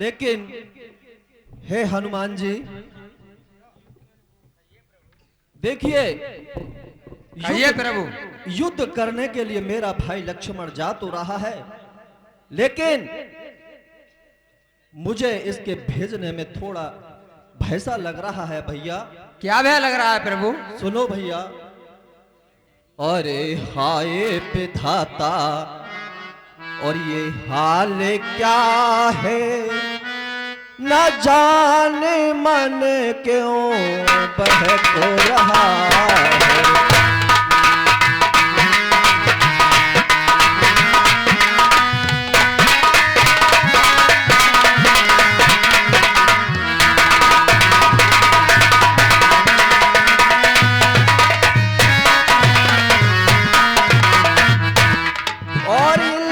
लेकिन हे हनुमान जी, देखिए कहिए प्रभु। युद्ध करने के लिए मेरा भाई लक्ष्मण जा तो रहा है, लेकिन मुझे इसके भेजने में थोड़ा भय सा लग रहा है भैया। क्या भय लग रहा है प्रभु? सुनो भैया। अरे हाय विधाता, और ये हाल क्या है, न जाने मन क्यों बहक रहा है।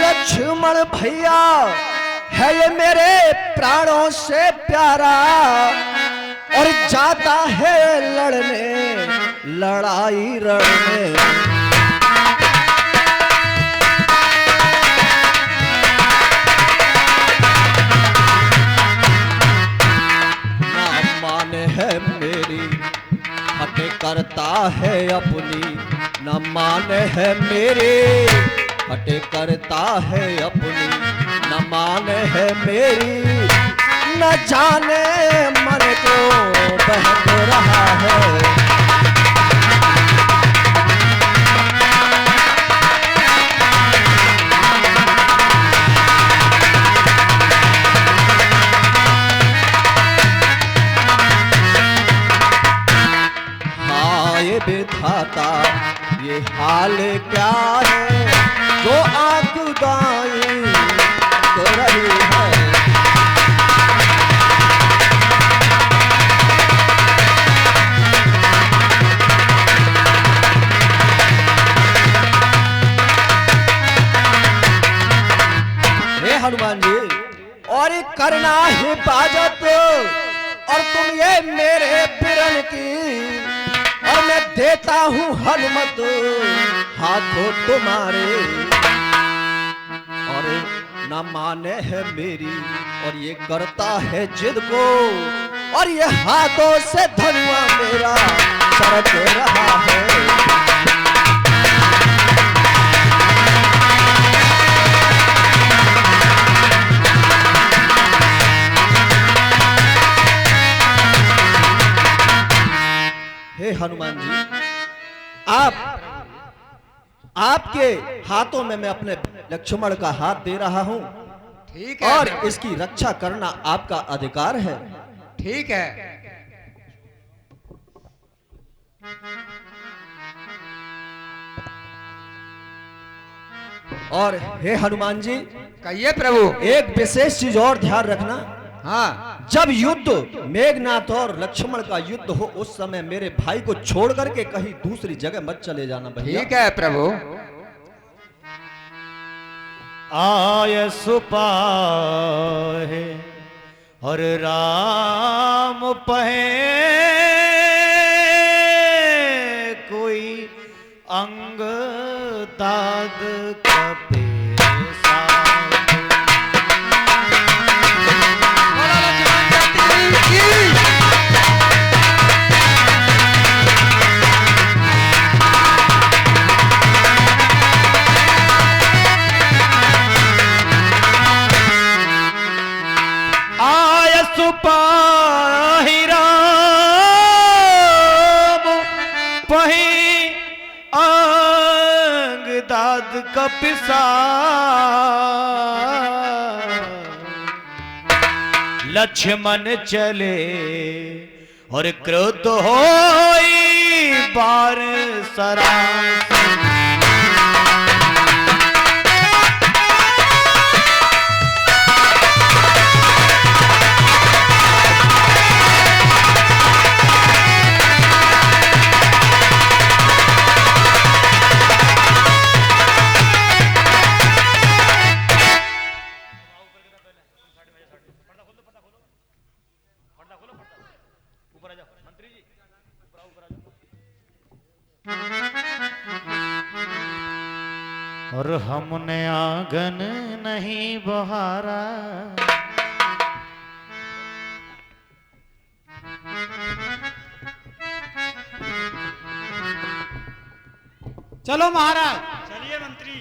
लक्ष्मण भैया है ये मेरे प्राणों से प्यारा, और जाता है लड़ने, लड़ाई लड़ने। ना माने है मेरी, हटे करता है अपनी, न माने है मेरी, हटे करता है अपनी, न माने है मेरी, न जाने मन को बहक रहा है। हाय विधाता, ये हाल क्या है, जो आंख दाई कर रही है। हे हनुमान जी, और करना हिफाजत, और तुम ये मेरे बिरन की, और मैं देता हूं हनुमत हाथों तुम्हारे। और न माने है मेरी, और ये करता है जिद को, और ये हाथों से धनुआ मेरा सरक रहा है। हे हनुमान जी, आपके हाथों में मैं अपने लक्ष्मण का हाथ दे रहा हूं, ठीक है, और इसकी रक्षा करना आपका अधिकार है। ठीक है। और हे हनुमान जी, कहिए प्रभु। एक विशेष चीज और ध्यान रखना। हाँ। जब युद्ध मेघनाथ और लक्ष्मण का युद्ध हो, उस समय मेरे भाई को छोड़ करके कहीं दूसरी जगह मत चले जाना भैया। ठीक है प्रभु। आय सुपाहे और राम पहे, कोई अंग दाद कपे सुपाहि राम पहि अंग दाद कपिसा, लक्ष्मण चले और क्रोध होई बार सरा। और हमने आंगन नहीं बहारा, चलो महाराज, चलिए मंत्री।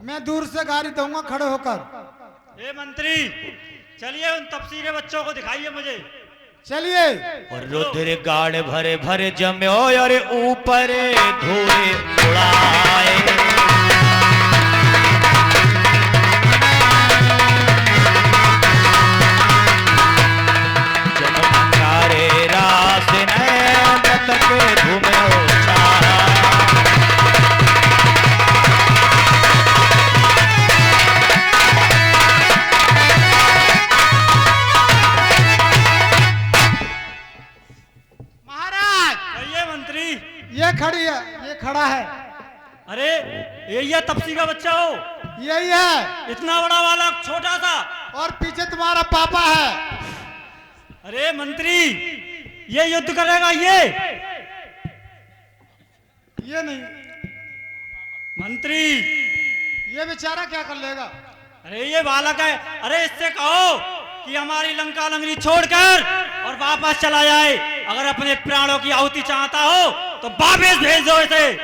मैं दूर से गाड़ी दूंगा खड़े होकर। ए मंत्री, चलिए उन तपसीरे बच्चों को दिखाइए मुझे। चलिए। और रुद्र गाड़ भरे भरे जम्यो और ऊपर धूरे उड़ाए। जब अंगारे रास नैन तक घूमे उछाल। महाराज, कहिए मंत्री। ये खड़ी है, ये खड़ा है। अरे ये तपसी का बच्चा हो? यही है। इतना बड़ा वाला छोटा सा? और पीछे तुम्हारा पापा है। अरे मंत्री, ये युद्ध करेगा ये नहीं। मंत्री, ये बेचारा क्या कर लेगा? अरे ये बालक है। अरे इससे कहो कि हमारी लंका लंगरी छोड़कर और वापस चला जाए। अगर अपने प्राणों की आहुति चाहता हो तो वापस भेज दो इसे।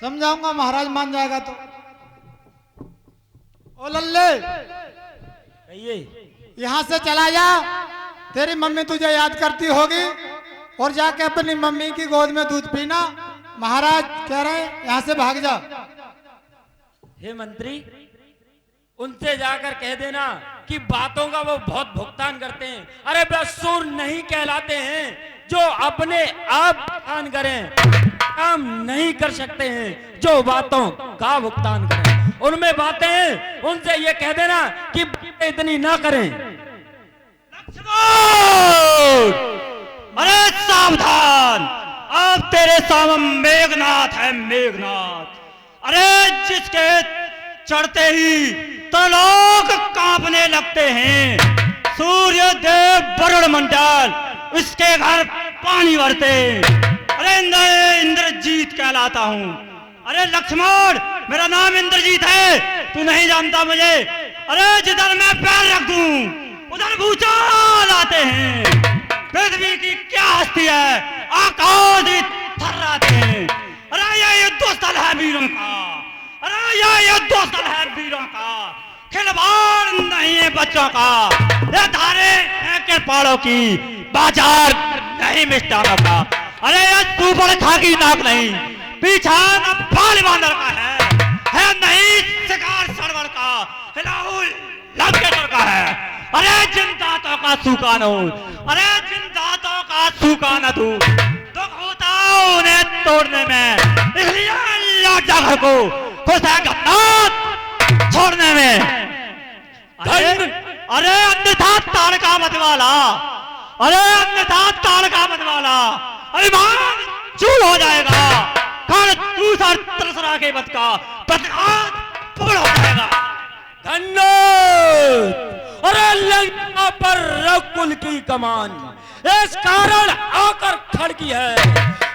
समझाऊंगा महाराज, मान जाएगा तो। ओ लल्ले, कहिए। यहाँ से चला जा। तेरी मम्मी तुझे याद करती होगी, और जाके अपनी मम्मी की गोद में दूध पीना। महाराज कह रहे हैं यहाँ से भाग जा। हे मंत्री, उनसे जाकर कह देना कि बातों का वो बहुत भुगतान करते हैं। अरे वे सुर नहीं कहलाते हैं जो अपने आप भुगतान करें, काम नहीं कर सकते हैं जो बातों का भुगतान करें। उनमें बातें हैं, उनसे ये कह देना कि बातें इतनी ना करें। अरे सावधान, अब तेरे सामने मेघनाथ है, मेघनाथ। अरे जिसके चढ़ते ही तो लोग कांपने लगते हैं। सूर्य देव वरुण मंडल, इसके घर पानी भरते। अरे इंद्रजीत कहलाता हूँ। अरे लक्ष्मण, मेरा नाम इंद्रजीत है, तू नहीं जानता मुझे। अरे जिधर मैं पैर रख दूं उधर भूचाल आते हैं। पृथ्वी की क्या हस्ती है, आकाश भी थर्राते हैं। अरे ये युद्ध स्थल है वीरों का। अरे ये युद्ध स्थल है वीरों का, खिलवाड़ नहीं है बच्चों का। ये धारे हैं कृपाणों की, बाजार नहीं मिष्टानों का। अरे ये सुपर खाकी नाक नहीं, पीछा न बाल बांदर का है नहीं शिकार सरवर का, हिलाहुल लंकेश्वर का है। अरे जिन दांतों का सूखा न हो, अरे जिन दांतों का सूखा न तू, दुख होता उन्हें तोड़ने में, इसलिए लौट जा घर को, खुश है गन्नाथ छोड़ने में। अरे अन्यथा ताड़का मत वाला, अरे अन्यथा ताड़का मत वाला, अभिमान चूर हो जाएगा। कर तू सर तरसरा के मत का प्रतिघात पूर्ण हो जाएगा। धन्यवाद। अरे लंका पर रघुकुल की कमान इस कारण आकर खड़की है।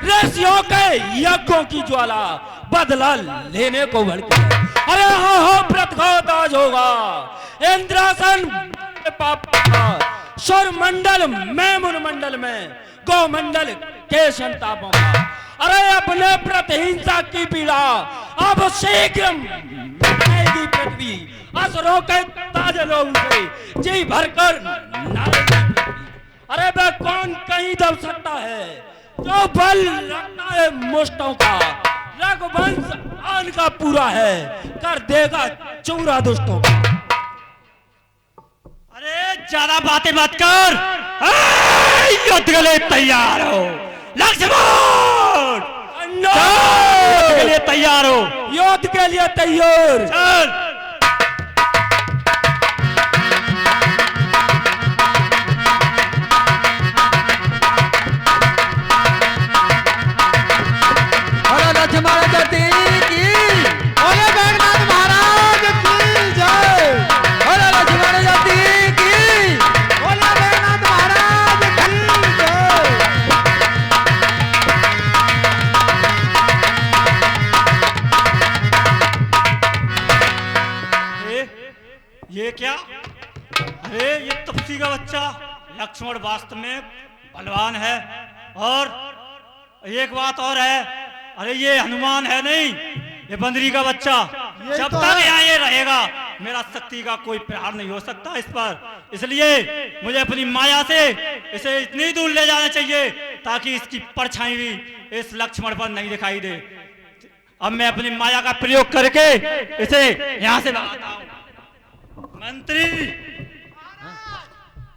ऋषियों के यज्ञों की ज्वाला बदला लेने को भड़की है। अरे हो प्रतिघात आज होगा। इंद्रासन पापा स्वर मंडल में मुन मंडल में गौ मंडल के संतापों का। अरे अपने प्रतिहिंसा की पीड़ा अब शीघ्र मिटाएगी पृथ्वी। असुरों के ताजे लोगों से जी भरकर नारेगी पृथ्वी। अरे वह कौन कहीं दब सकता है जो बल रखता है मुष्टों का। रघुवंश आन का पूरा है, कर देगा चूरा दुष्टों का। अरे ज्यादा बातें मत कर, युद्ध के लिए तैयार हो। लक्ष्मण युद्ध के लिए तैयार हो। युद्ध के लिए तैयार। चल। लक्ष्मण गति की, बोले मेघनाथ महाराज की जय। बोले लक्ष्मण गति की, बोले मेघनाथ महाराज की जय। ये क्या? अरे ये तपसी का बच्चा लक्ष्मण वास्तव में बलवान है। और एक बात और है अरे ये हनुमान है नहीं, ये बंदरी का बच्चा। ये जब तो तक है। यहाँ ये रहेगा मेरा शक्ति का कोई प्रहार नहीं हो सकता इस पर। इसलिए मुझे अपनी माया से इसे इतनी दूर ले जाना चाहिए ताकि इसकी परछाई भी इस लक्ष्मण पर नहीं दिखाई दे। अब मैं अपनी माया का प्रयोग करके इसे यहाँ से भगाता हूँ। मंत्री,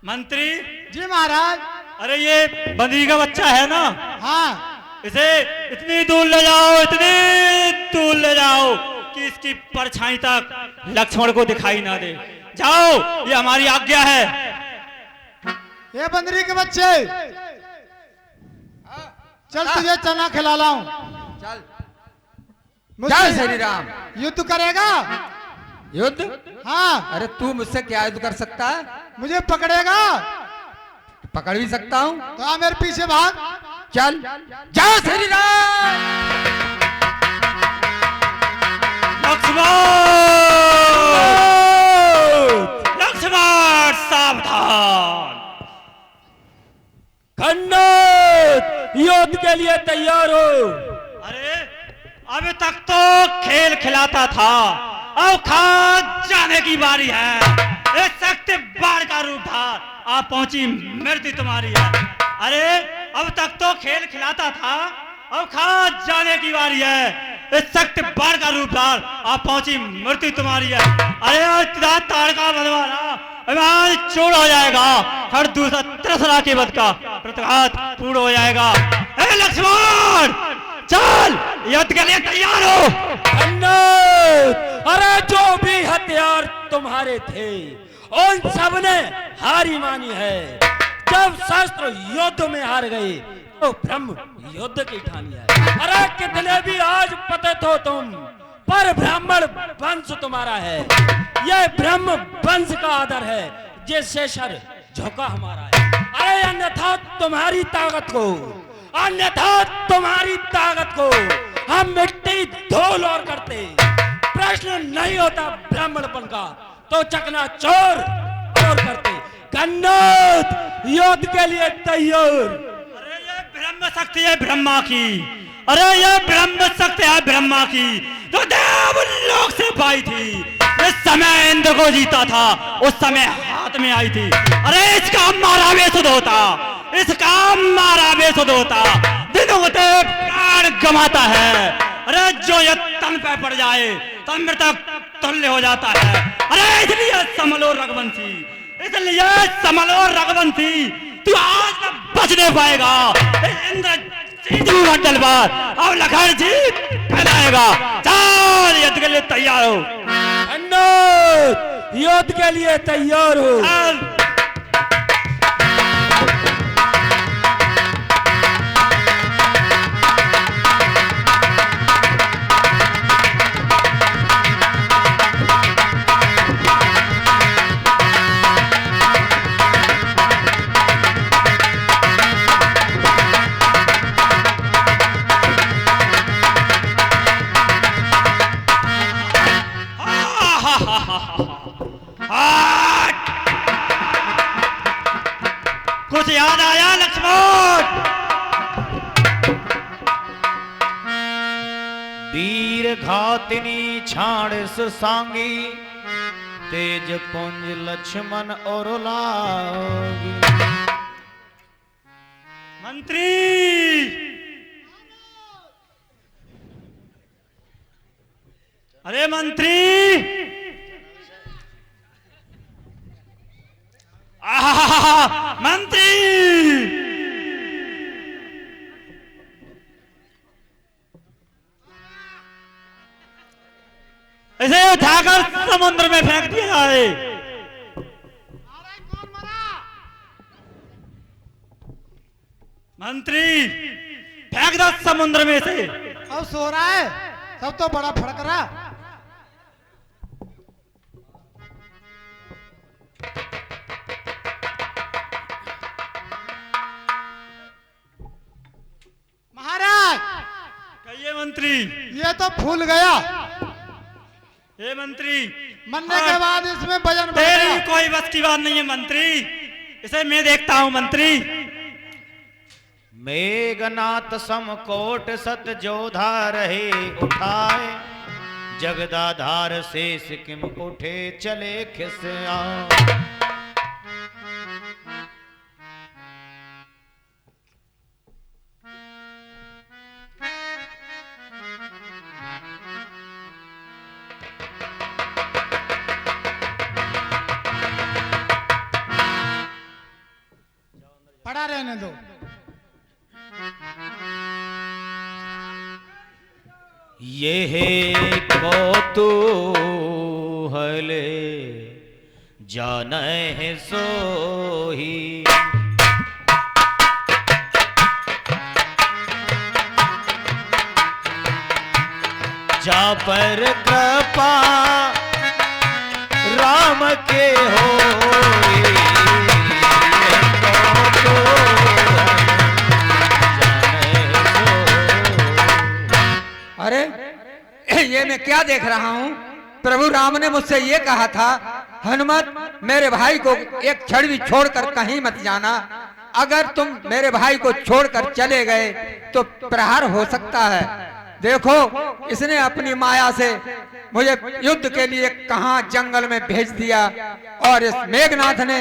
मंत्री, जी महाराज। अरे ये बंदरी का बच्चा है ना, हाँ इसे इतनी दूर ले जाओ, इतनी दूर ले जाओ कि इसकी परछाई तक लक्ष्मण को दिखाई ना दे। जाओ, ये हमारी आज्ञा है। ये बंदरी के बच्चे, चल तुझे चना खिला लाऊं। चल मुझसे चल श्री राम। युद्ध करेगा? युद्ध? हाँ। अरे तू मुझसे क्या युद्ध कर सकता है? मुझे पकड़ेगा? पकड़ भी सकता हूँ। तो आ मेरे पीछे भाग। चल जाओ श्री राम। लक्ष्मण सावधान। खंडत, युद्ध के लिए तैयार हो। अरे अभी तक तो खेल खिलाता था, अब खा जाने की बारी है। इस शक्ति बाढ़ का रूप धार, आप पहुंची मृत्यु तुम्हारी है। अरे अब तक तो खेल खिलाता था, अब खा जाने की बारी है। इस शक्ति बाढ़ का रूप धार, आप पहुंची मृत्यु तुम्हारी है। अरे ताड़का बलवाना चूड़ हो जाएगा, हर दूसरा त्रिसरा के वध का प्रतिघात पूर्ण हो जाएगा। लक्ष्मण चल, युद्ध के लिए तैयार हो। खंडत, अरे जो भी हथियार तुम्हारे थे उन सब ने हारी मानी है। जब शस्त्र युद्ध में हार गए तो ब्रह्म युद्ध की ठानी है। अरे कितने भी आज पतित हो तुम, पर ब्राह्मण वंश तुम्हारा है। यह ब्रह्म वंश का आदर है, जिससे सर झुका हमारा है। अरे अन्यथा तुम्हारी ताकत को, अन्यथा तुम्हारी ताकत को हम मिट्टी धूल और करते। प्रश्न नहीं होता ब्राह्मणपन का, तो चकना चोर और करते। कन्नौज युद्ध के लिए तैयार। अरे ये ब्रह्म शक्ति है ब्रह्मा की, अरे ये ब्रह्म शक्ति है ब्रह्मा की, जो देवलोक से पाई थी। इस समय इंद्र को जीता था, उस समय हाथ में आई थी। अरे इसका मारा बेसुध होता, इसका मारा बेसुध होता, दिनों को प्राण गंवाता है। अरे जो ये तन पे पड़ जाए तब मृतक तुल्य हो जाता है। अरे इसलिए समलो रघुवंशी, इसलिए समलो रघुवंशी, तू आज तक बच नहीं पाएगा। इंद्र मंडल पर अब लखन जी फैलाएगा। चल युद्ध के लिए तैयार हो। खंडत, युद्ध के लिए तैयार हो। कुछ याद आया लक्ष्मण? वीर घातिनी छाणस सांगी, तेज पुंज लक्ष्मण और लागी। मंत्री, अरे मंत्री, मंत्री, इसे उठाकर समुद्र में फेंक दिया जाए। मंत्री, फेंक दो समुद्र में से। अब सो रहा है, सब तो बड़ा फड़क रहा। महाराज, कहिए मंत्री। ये तो फूल गया। हे मंत्री, मरने के बाद इसमें वजन बढ़ तेरी गया। कोई बस की बात नहीं है मंत्री, इसे मैं देखता हूं मंत्री। मेघनाथ समकोट सत जोधा रहे उठाए, जगदाधार से सिक्किम उठे चले खिसया। पड़ा रहने दो। ये कौतूहल जाने सोही, जा पर कृपा राम के होई, अरे ये मैं क्या देख रहा हूँ? प्रभु राम ने मुझसे ये कहा था, हनुमत मेरे भाई को एक क्षण भी छोड़कर कहीं मत जाना। अगर तुम मेरे भाई को छोड़कर चले गए तो प्रहार हो सकता है। देखो इसने अपनी माया से मुझे युद्ध के लिए कहां जंगल में भेज दिया और इस मेघनाथ ने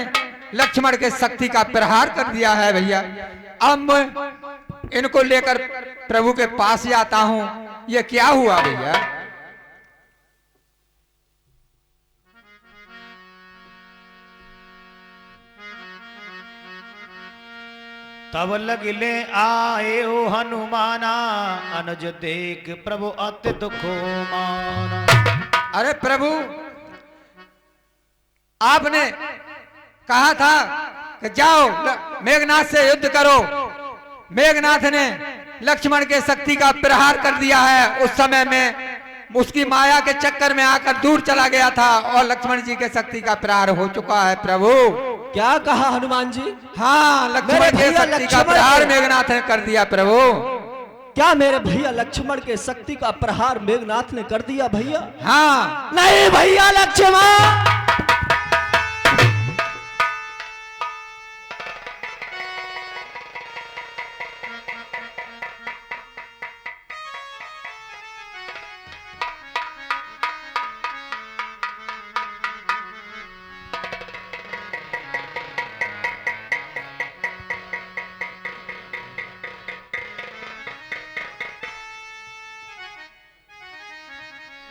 लक्ष्मण के शक्ति का प्रहार कर दिया है। भैया अब मैं इनको लेकर प्रभु के पास ही आता हूं। ये क्या हुआ भैया? तब लगले आए हो हनुमाना, अनुज देख प्रभु अति दुखो माना। अरे प्रभु आपने कहा था कि जाओ मेघनाथ से युद्ध करो। मेघनाथ ने लक्ष्मण के शक्ति का प्रहार कर दिया है। उस समय में उसकी माया के चक्कर में आकर दूर चला गया था और लक्ष्मण जी के शक्ति का प्रहार हो चुका है। प्रभु क्या कहा हनुमान जी? हाँ, लक्ष्मण मेरे के भैया शक्ति का लक्ष्मण प्रहार के- मेघनाथ ने कर दिया। प्रभु क्या मेरे भैया लक्ष्मण के शक्ति का प्रहार मेघनाथ ने कर दिया भैया? हाँ, नहीं भैया लक्ष्मण,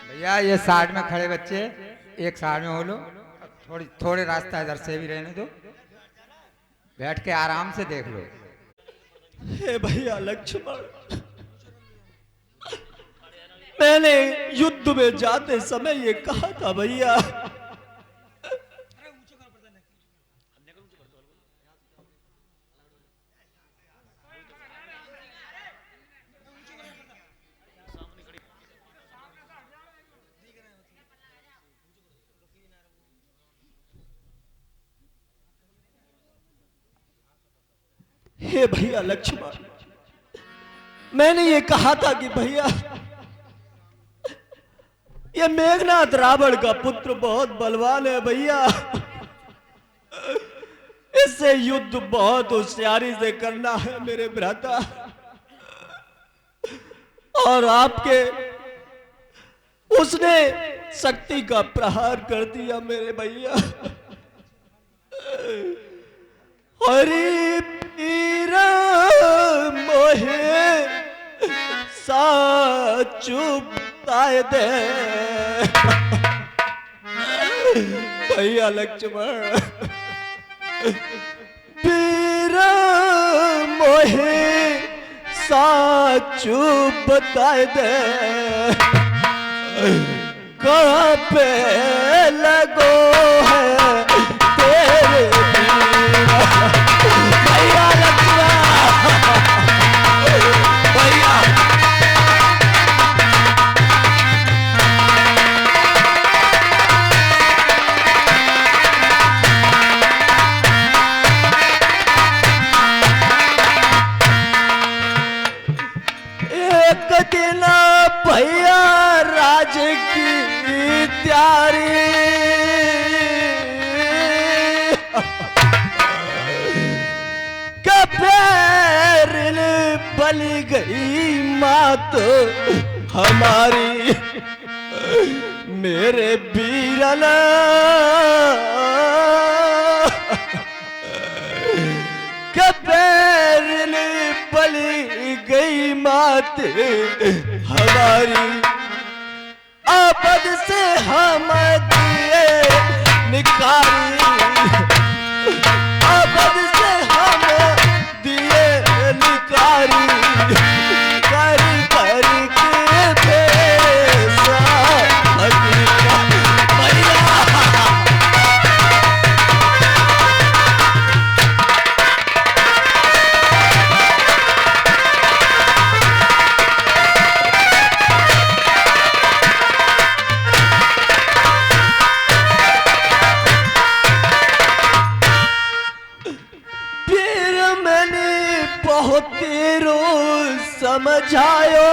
भैया ये साइड में खड़े बच्चे एक साइड में हो लो। थोड़े रास्ता इधर से भी रहने दो, बैठ के आराम से देख लो। हे भैया लक्ष्मण, मैंने युद्ध में जाते समय ये कहा था भैया, हे भैया लक्ष्मण, मैंने ये कहा था कि भैया ये मेघनाथ रावण का पुत्र बहुत बलवान है भैया, इससे युद्ध बहुत होशियारी से करना है मेरे भ्राता। और आपके उसने शक्ति का प्रहार कर दिया मेरे भैया। हरि पीर मोहे साचु बताए दे भैया लक्ष्मण, पीर मोहे साचु बताए दे, कहाँ पे लगो है तेरे भैया लक्ष्मण, भैया एक दिन भैया राज की तैयारी, पली गई मात हमारी मेरे बीरन के पैरनी पली गई मात हमारी आपद से हम दिए निकारी आपद से हम दिए निकारी करी करी के भेसा भैया तेरो समझायो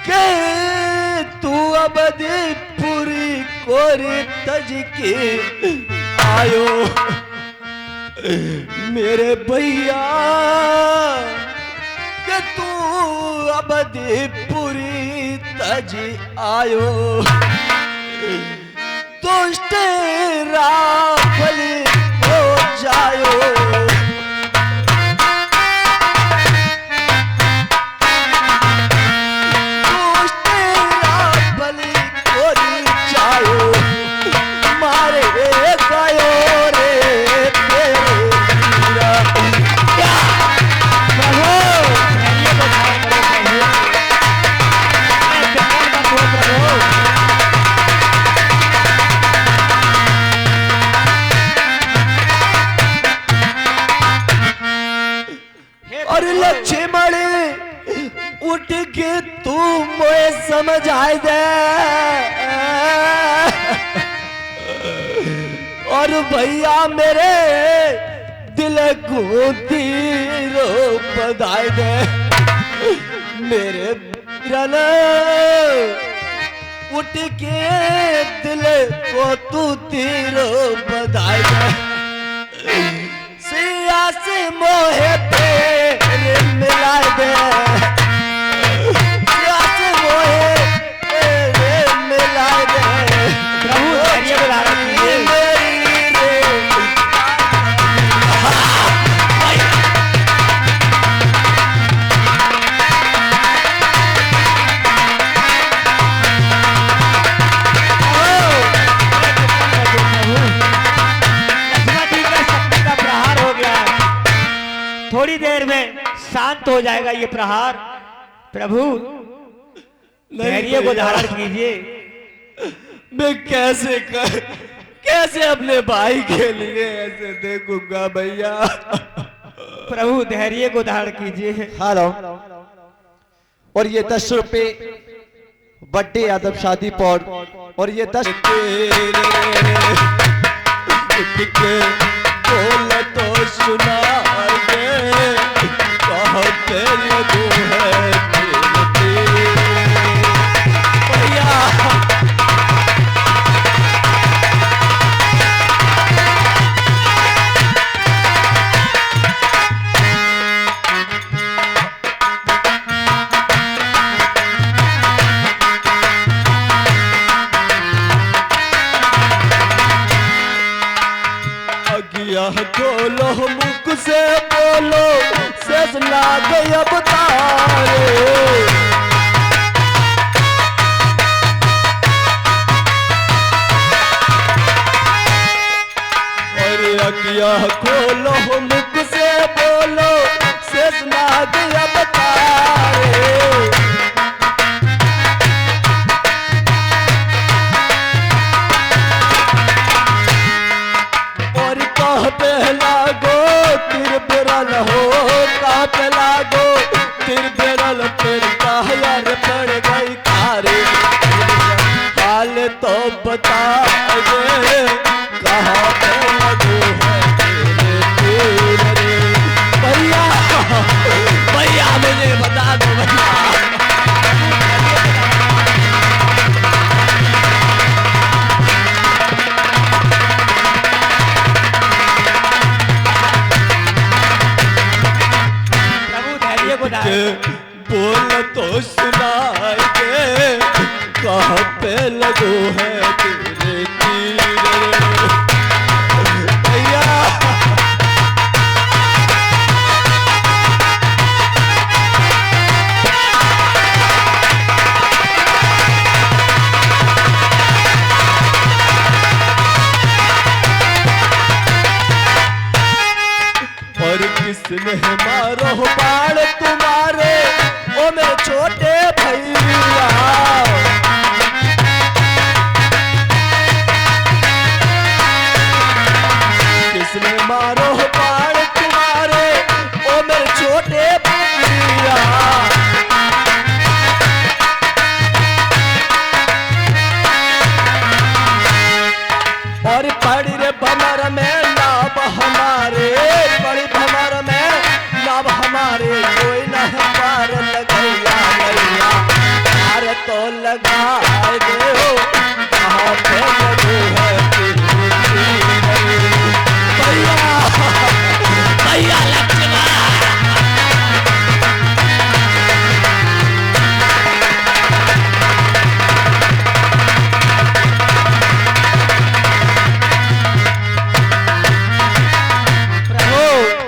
के तू अबदीपुरी कोरी तज के आयो मेरे भैया के तू अबदीपुरी तज आयो दुष्ट राफल हो जायो दुष्ट राफल हो जायो मारे गयो रे तेरे वीरा और लक्ष्मण उठ के तू मोए समझाए दे और भैया मेरे दिल को तीरो बधाई दे मेरे रन उठ के दिल को तू तीरो बधाई दे सिया से मोहे तेरे मिलाए दे सिया से मोहे तेरे मिलाए दे प्रभु धैर्य बना रखिए। थोड़ी देर में शांत हो जाएगा ये प्रहार। प्रभु धैर्य को धारण कीजिए। मैं कैसे अपने भाई के लिए ऐसे देखूंगा भैया। प्रभु धैर्य को धारण कीजिए। हेलो और ये 10 रुपए बर्थडे यादव शादी पॉड और ये 10 बोल तो सुना बोलो मुख से बोलो शेष लाग अब तारे और अकिया खोलो मुख से बोलो शेष लाग अब तारे लागो तिर बिरल हो काप लागो तिर बिरल फिर यार पड़ गई खारे हाल तो बता दे कहाँ पे लगो है तेरे रे भैया भैया मुझे बता दो भैया। है तेरे तीर भैया। और किसने मारो बाण तुम्हारे ओ मेरे छोटे भैया। किसने मारो बाण तुम्हारे ओ मेरे छोटे भैया। और पड़ी रे भमर में नाम हमारे, बड़ी भमर में नाम हमारे, कोई न पार लगैया भैया। पार तो लगा दो कहाँ पे लगू है भैया भैया लक्ष्मण।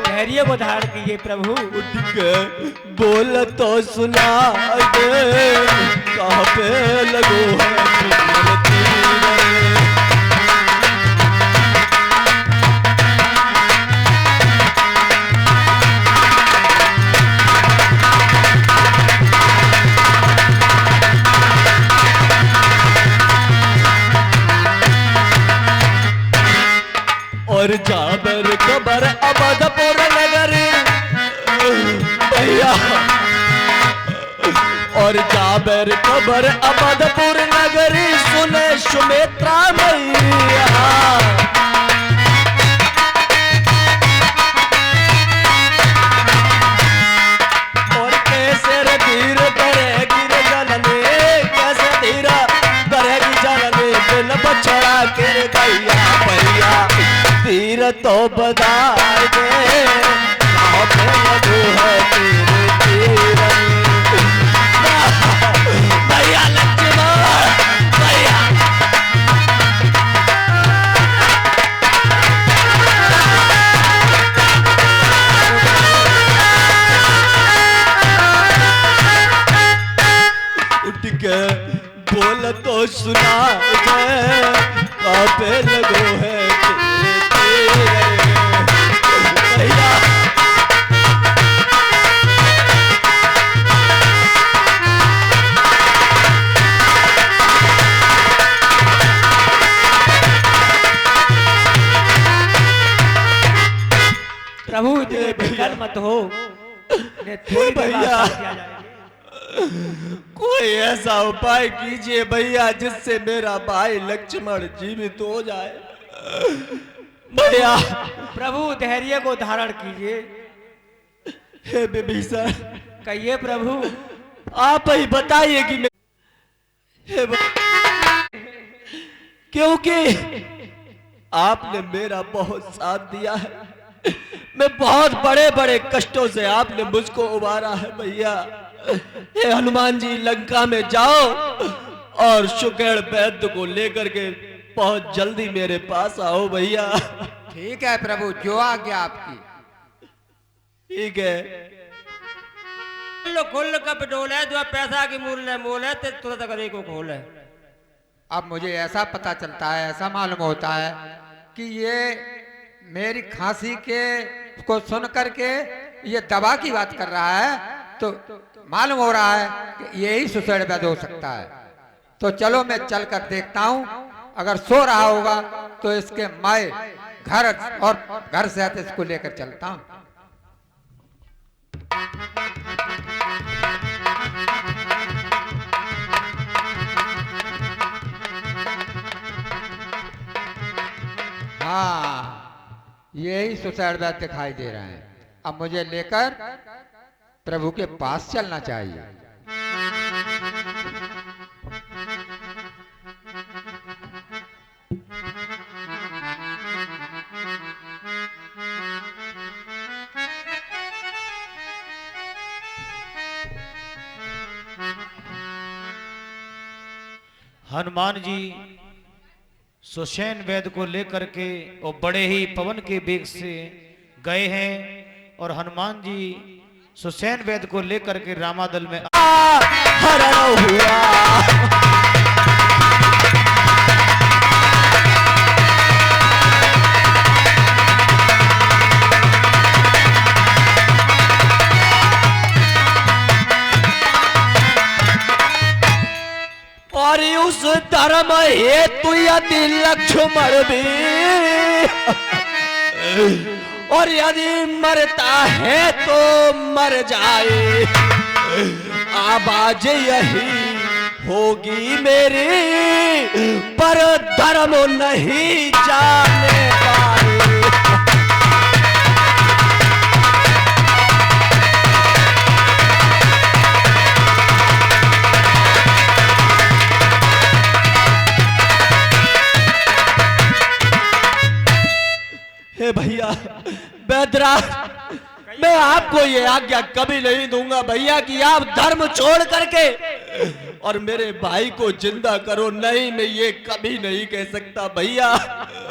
धैर्य को धारण कीजिए प्रभु। उठ के बोल तो सुना दे कहाँ पे लगो है तीर। और जाबर कबर अबधपुर नगरी भैया। और जाबर कबर अबधपुर नगरी सुने सुमित्रा मैया। और कैसे रे धीर करेगी रे जननी, कैसे धीर करेगी जननी, बिन बछड़ा के गैया भैया। तीर तो बता दे कहाँ पे लगू है तेरे तीर भैया लक्ष्मण भैया। उठ के बोल तो सुना दे कहाँ पे लगो है भैया। प्रभु इतने बेकार मत हो, थोड़ी भैया कोई ऐसा उपाय कीजिए भैया जिससे मेरा भाई लक्ष्मण जीवित हो जाए भैया। प्रभु धैर्य को धारण कीजिए। हे विभीषण कहिए प्रभु। आप ही बताइए कि हे क्योंकि आपने मेरा बहुत साथ दिया है। मैं बहुत बड़े बड़े कष्टों से आपने मुझको उबारा है भैया। हे हनुमान जी लंका में जाओ और शुक्र वैद्य को लेकर के बहुत जल्दी मेरे पास आओ भैया। ठीक है प्रभु, जो आज्ञा आपकी। ठीक है। खोल कब डोल है, जो पैसा की मूल है मोल है, तुरंत अगर को खोल है। अब मुझे ऐसा पता चलता है, ऐसा मालूम होता है कि ये मेरी खांसी के को सुन करके ये दवा की बात कर रहा है, तो मालूम हो रहा है कि यही सुसैड वैद्य हो सकता है। तो चलो मैं चलकर देखता हूँ, अगर सो रहा होगा तो इसके मैं घर और घर से आते इसको लेकर चलता हूँ। हाँ, यही सुसैड वैद्य दिखाई दे रहे हैं। अब मुझे लेकर प्रभु के पास चलना चाहिए। हनुमान जी सुसैन वैद को लेकर के वो बड़े ही पवन के वेग से गए हैं और हनुमान जी सुसैन वैद को लेकर के रामादल में हरण हुआ। और उस धर्म हेतु यदि लक्ष्मण भी और यदि मरता है तो मर जाए, आवाज यही होगी मेरी पर धर्म नहीं जाने पाए। हे भैया बैदरा, मैं आपको ये आज्ञा कभी नहीं दूंगा भैया कि आप धर्म छोड़ करके और मेरे भाई को जिंदा करो। नहीं, मैं ये कभी नहीं कह सकता भैया।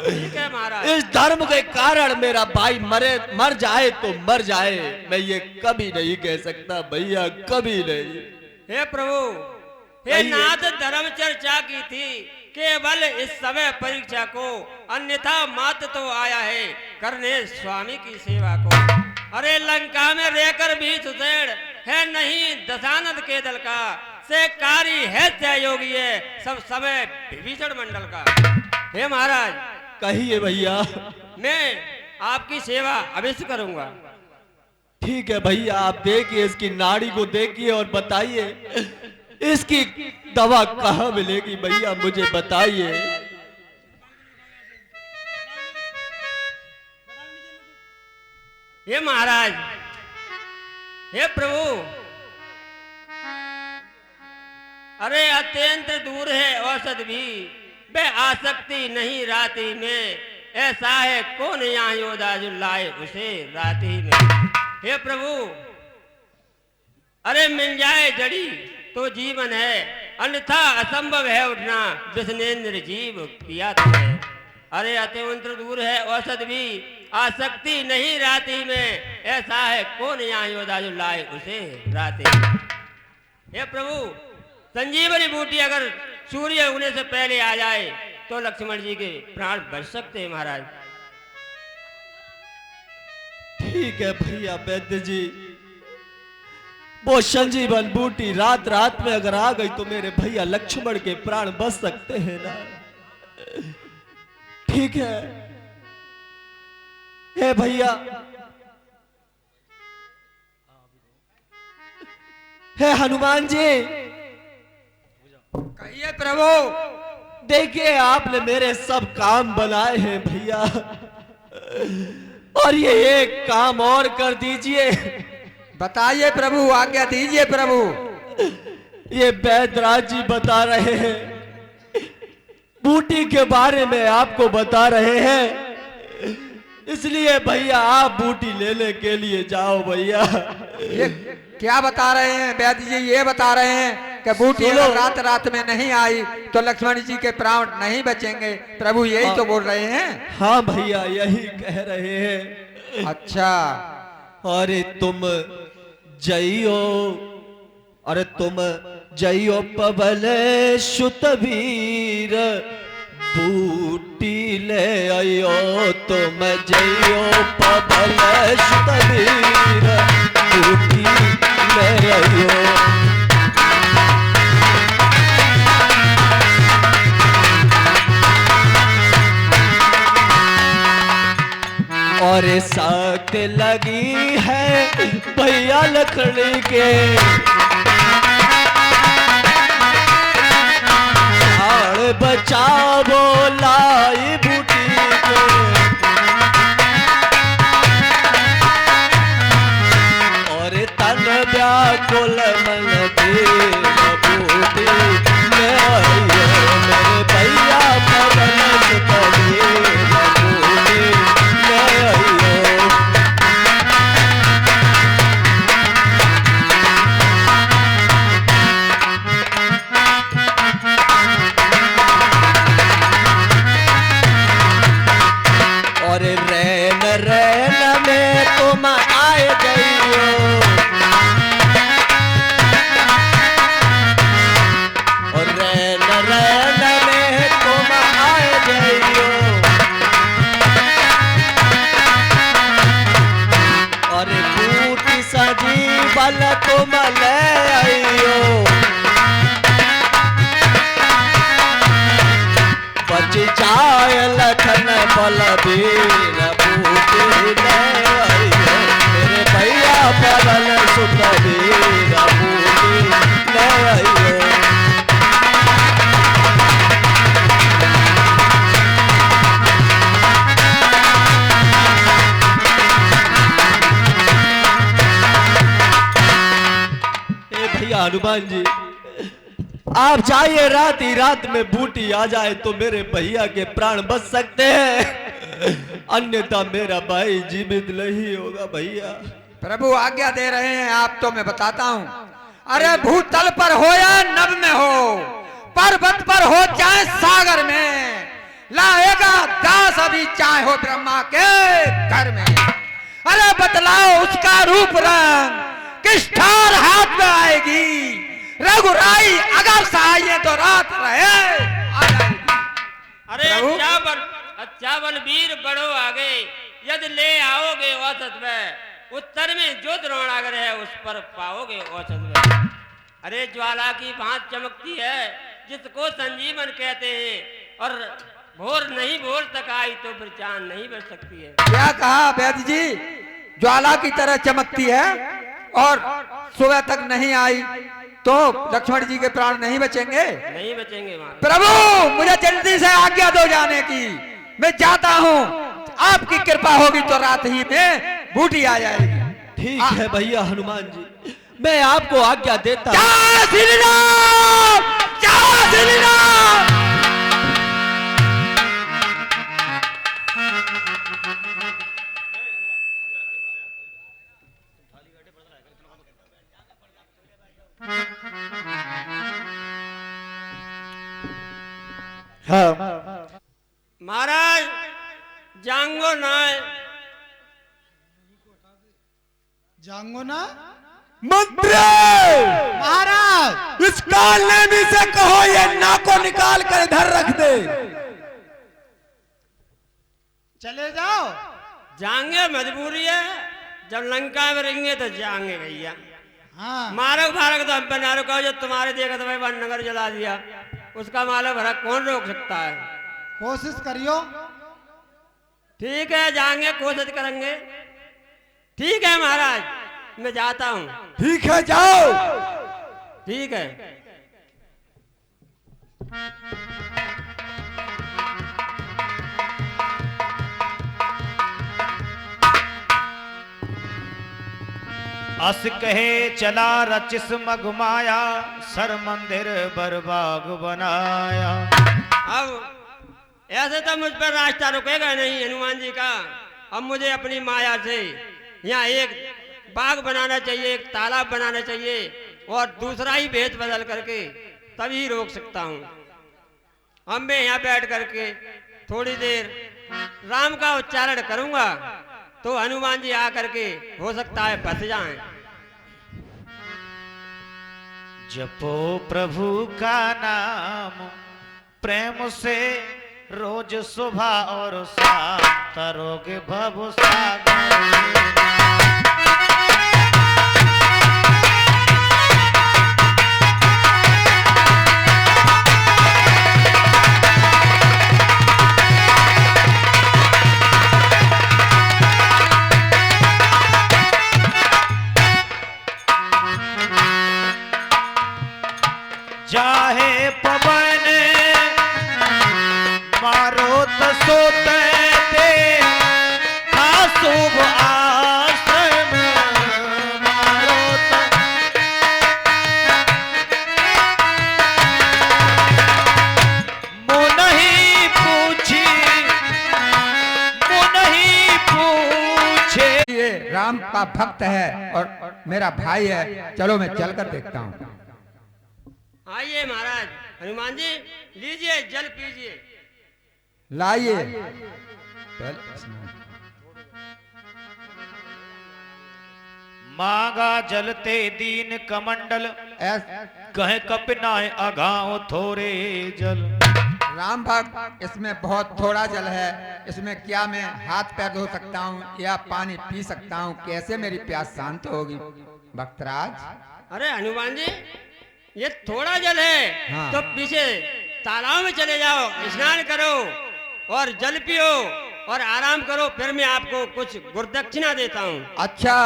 ठीक है महाराज। इस धर्म के कारण मेरा भाई मर जाए तो मर जाए, मैं ये कभी नहीं कह सकता भैया, कभी नहीं। हे प्रभु, हे नाथ, धर्म चर्चा की थी, केवल इस समय परीक्षा को, अन्यथा मात तो आया है करने स्वामी की सेवा को। अरे लंका में रहकर भी सुसैन है नहीं दशानंद के दल का, से कारी है त्यायोगी है सब समय विभीषण मंडल का। हे महाराज, कहिए भैया। मैं आपकी सेवा अवश्य करूंगा। ठीक है भैया, आप देखिए इसकी नाड़ी को देखिए और बताइए इसकी दवा कहाँ मिलेगी भैया, मुझे बताइए। हे महाराज, हे प्रभु, अरे अत्यंत दूर है औषध भी, बे आसक्ति नहीं राती में, ऐसा है कौन यहाँ योदा जो लाए उसे राती में। हे प्रभु, अरे मिल जाए जड़ी तो जीवन है, अन्यथा असंभव है उठना, विष्णेन्द्र जीव किया तुम्हें। अरे अत्यंत दूर है औषध भी, आसक्ति नहीं राती में, ऐसा है कौन यहाँ योदा जो लाए उसे राती में। हे प्रभु, संजीवनी बूटी अगर सूर्य उगने से पहले आ जाए तो लक्ष्मण जी के प्राण बच सकते हैं महाराज। ठीक है भैया वैद्य जी, वो संजीवन बूटी रात रात में अगर आ गई तो मेरे भैया लक्ष्मण के प्राण बच सकते हैं ना। ठीक है हे भैया, हे हनुमान जी, कहिए प्रभु। देखिए आपने मेरे सब काम बनाए हैं भैया, और ये एक काम और कर दीजिए। बताइए प्रभु, आज्ञा दीजिए प्रभु। ये बैदराज जी बता रहे हैं, बूटी के बारे में आपको बता रहे हैं, इसलिए भैया आप बूटी लेने के लिए जाओ भैया। ये क्या बता रहे हैं वैद्य जी? ये बता रहे हैं कि बूटी अगर रात रात में नहीं आई तो लक्ष्मण जी के प्राण नहीं बचेंगे। प्रभु यही तो बोल रहे हैं। हाँ भैया यही कह रहे हैं। अच्छा, अरे तुम जइयो, अरे तुम जइयो पवन सुत वीर, बूटी ले आयो, तुम जइयो पवन सुत वीर, बूटी ले आयो। और साथ लगी है भैया लकड़ी के, झाड़ बचाओ लाई बूटी के, और तन व्याकुल मन देव बूटी में आइयो, मेरे भैया पवन सुत वीर, बूटी में आइयो। लाल तुम ले आइयो, बच जाए लखन बलबीर बूटी ले आइयो, मेरे भैया परल सुखबीर बूटी ले आइयो। भैया हनुमान जी, आप चाहिए रात ही रात में बूटी आ जाए तो मेरे भैया के प्राण बच सकते हैं, अन्यथा मेरा भाई जीवित नहीं होगा भैया। प्रभु आज्ञा दे रहे हैं आप, तो मैं बताता हूँ। अरे भूतल पर हो या नभ में हो, पर्वत पर हो चाहे सागर में, लाएगा दास अभी चाहे हो ब्रह्मा के घर में। अरे बतलाओ उसका रूप रंग किस ठार हाथ में आएगी, रघुराई अगर सहाय तो रात रहे आ जाएगी। अरे अच्छा बलबीर बढ़ो आगे, यदि ले आओगे औसत में, उत्तर में जो द्रोणागर है उस पर पाओगे औसत में। अरे ज्वाला की भांत चमकती है जिसको संजीवन कहते हैं, और भोर नहीं भोर तक आई तो फिर जान नहीं बच सकती है। क्या कहा वैद्य जी? ज्वाला की तरह चमकती है और सुबह तक नहीं आई तो लक्ष्मण जी के प्राण नहीं बचेंगे? नहीं बचेंगे महाराज। प्रभु मुझे जल्दी से आज्ञा दो जाने की, मैं जाता हूँ। आपकी कृपा होगी तो रात ही में बूटी आ जाएगी। ठीक है भैया हनुमान जी, मैं आपको आज्ञा देता हूँ। जय श्री राम, जय श्री राम। महाराज जांगो नाय, जांगो ना मंत्री महाराज, इस काल नेमी से कहो ये नाक को निकाल कर इधर रख दे। चले जाओ। जाएंगे मजबूरी है, जब लंका में रहेंगे तो जाएंगे भैया। हाँ मारक भारक तो हम पे ना रुका, जो तुम्हारे देखा तो भाई वन नगर जला दिया, उसका मालक भरा कौन रोक सकता है? कोशिश करियो। ठीक है जाएंगे, कोशिश करेंगे। ठीक है महाराज, मैं जाता हूँ। ठीक है जाओ। ठीक है। अस कहे चला रचिस मगमाया, सर मंदिर बरबाग बनाया। अब ऐसे तो मुझ पर रास्ता रुकेगा नहीं हनुमान जी का। अब मुझे अपनी माया से यहाँ एक बाग बनाना चाहिए, एक तालाब बनाना चाहिए, और दूसरा ही भेद बदल करके तभी रोक सकता हूँ। अब मैं यहाँ बैठ करके थोड़ी देर राम का उच्चारण करूंगा तो हनुमान जी आकर के हो सकता है बच जाएं। जपो प्रभु का नाम प्रेम से, रोज सुबह और शाम, तरोगे भव सागर। चाहे पवन मारो तो सोते दे, शुभ आश्रम मारो तो। मुँह नहीं पूछी, मुँह नहीं पूछे। ये राम का भक्त है और मेरा भाई है, चलो मैं चलकर देखता हूँ। आइए महाराज। हनुमान जी लीजिए जल पीजिए। लाइए। मांगा जलते दीन कमंडल, कहे कपिनाए अगाओ थोड़े जल। राम भक्त इसमें बहुत थोड़ा जल है, इसमें क्या मैं हाथ पैर धो सकता हूँ या पानी पी सकता हूँ? कैसे मेरी प्यास शांत होगी? भक्तराज। अरे हनुमान जी, ये थोड़ा जल है, हाँ। तो पीछे तालाब में चले जाओ, स्नान करो और जल पियो और आराम करो, फिर मैं आपको कुछ गुरदक्षिणा देता हूँ। अच्छा,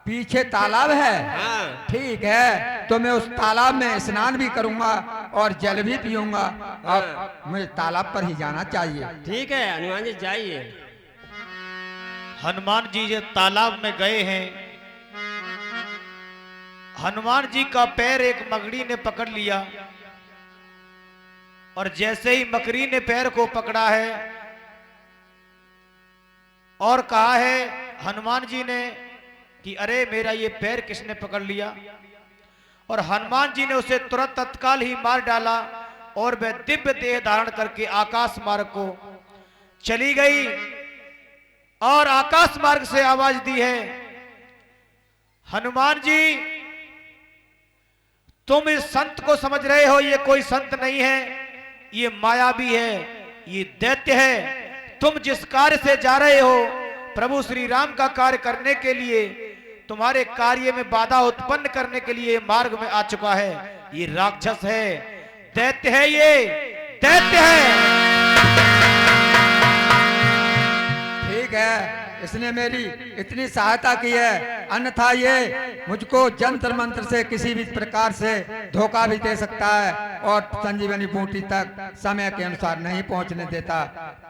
पीछे तालाब है? हाँ। ठीक है, तो मैं उस तालाब में स्नान भी करूंगा और जल भी पीऊंगा। अब मुझे तालाब पर ही जाना चाहिए। ठीक है हनुमान जी, जाइए। हनुमान जी जो तालाब में गए हैं, हनुमान जी का पैर एक मकड़ी ने पकड़ लिया और जैसे ही मकड़ी ने पैर को पकड़ा है और कहा है हनुमान जी ने कि अरे मेरा ये पैर किसने पकड़ लिया, और हनुमान जी ने उसे तुरंत तत्काल ही मार डाला और वह दिव्य देह धारण करके आकाश मार्ग को चली गई। और आकाश मार्ग से आवाज दी है, हनुमान जी तुम इस संत को समझ रहे हो, ये कोई संत नहीं है, ये मायावी है, ये दैत्य है। तुम जिस कार्य से जा रहे हो प्रभु श्री राम का कार्य करने के लिए, तुम्हारे कार्य में बाधा उत्पन्न करने के लिए मार्ग में आ चुका है। ये राक्षस है, दैत्य है, ये दैत्य है। ठीक है, इसने मेरी इतनी सहायता की है, अन्यथा ये मुझको जंत्र मंत्र से किसी भी प्रकार से धोखा भी दे सकता है और संजीवनी बूटी तक समय के अनुसार नहीं पहुंचने देता।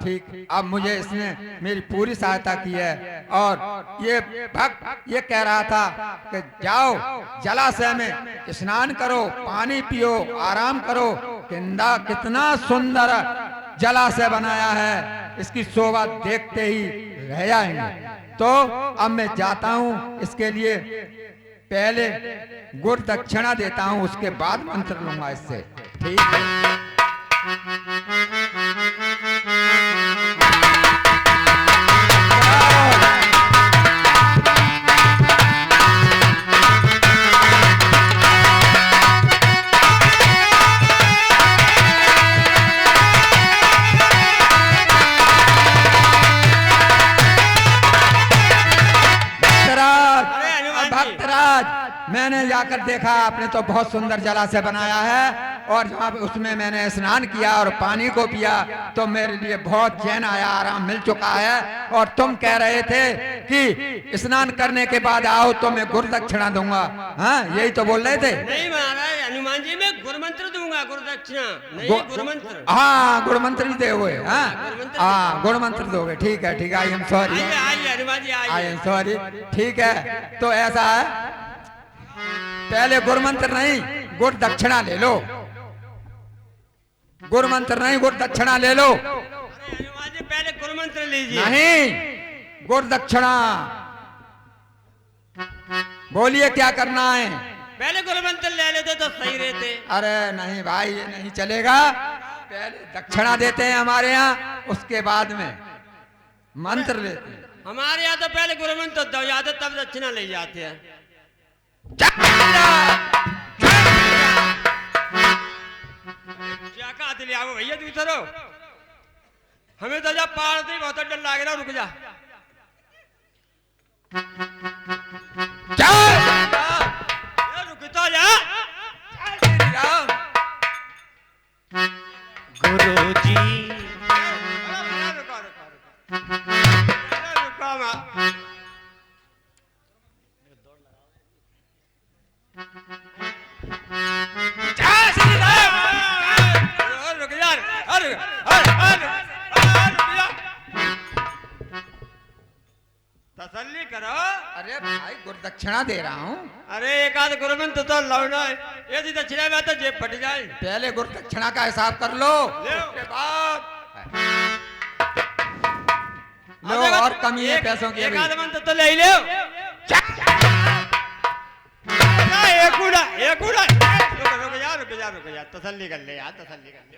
ठीक, अब मुझे इसने मेरी पूरी सहायता की है। और ये भक्त ये कह रहा था कि जाओ जलाशय में स्नान करो, पानी पियो, आराम करो। कितना सुंदर जलाशय बनाया है, इसकी शोभा देखते ही रह जाएंगे। तो अब मैं जाता हूँ, इसके लिए पहले गुड़ दक्षिणा देता हूँ, उसके बाद मंत्र लूंगा इससे। ठीक है। मैंने जाकर देखा, आपने तो बहुत सुंदर जलाशय बनाया है और जहाँ उसमें मैंने स्नान किया और पानी को पिया तो मेरे लिए बहुत चैन आया, आराम मिल चुका है। और तुम कह रहे थे कि स्नान करने के बाद आओ तो मैं गुरु दक्षिणा दूंगा, हाँ यही तो बोल रहे थे? नहीं महाराज, हनुमान जी मैं गुरु मंत्र दूंगा, गुरु दक्षिणा नहीं, गुरु मंत्र। हाँ, गुरु मंत्र भी दोगे? हाँ, गुरु मंत्र दोगे। ठीक है, ठीक है, I am sorry, Hanuman ji I am sorry. ठीक है, तो ऐसा है, पहले गुरु मंत्र नहीं गुरु दक्षिणा ले लो। गुरु मंत्र नहीं गुरु दक्षिणा ले लो। हनुमान जी पहले गुरु मंत्र लीजिए। नहीं, गुरु दक्षिणा। बोलिए क्या करना है? पहले गुरु मंत्र ले लेते तो सही रहते। अरे नहीं भाई, ये नहीं चलेगा। पहले दक्षिणा देते हैं हमारे यहाँ, उसके बाद में मंत्र लेते हैं। हमारे यहाँ तो पहले गुरु मंत्र दो जाते तब दक्षिणा ले जाते हैं। क्या दिले आओ भैया दूसरो, हमें तो जब पार थी बहुत डर लग रहा, रुक जा। रुक तो जा गुरुजी। तसल्ली करो। अरे भाई गुरु दक्षिणा दे रहा हूँ। अरे एक आध गुरु मंत्र तो लौना है, यदि दक्षिणा में तो जेब फट जाए। पहले गुरु दक्षिणा का हिसाब कर लो, उसके बाद लो। और कमी है पैसों की। एक आध मंत्र तो ले ही लो। रुक जा, तसल्ली कर ले यार, तसल्ली कर ले।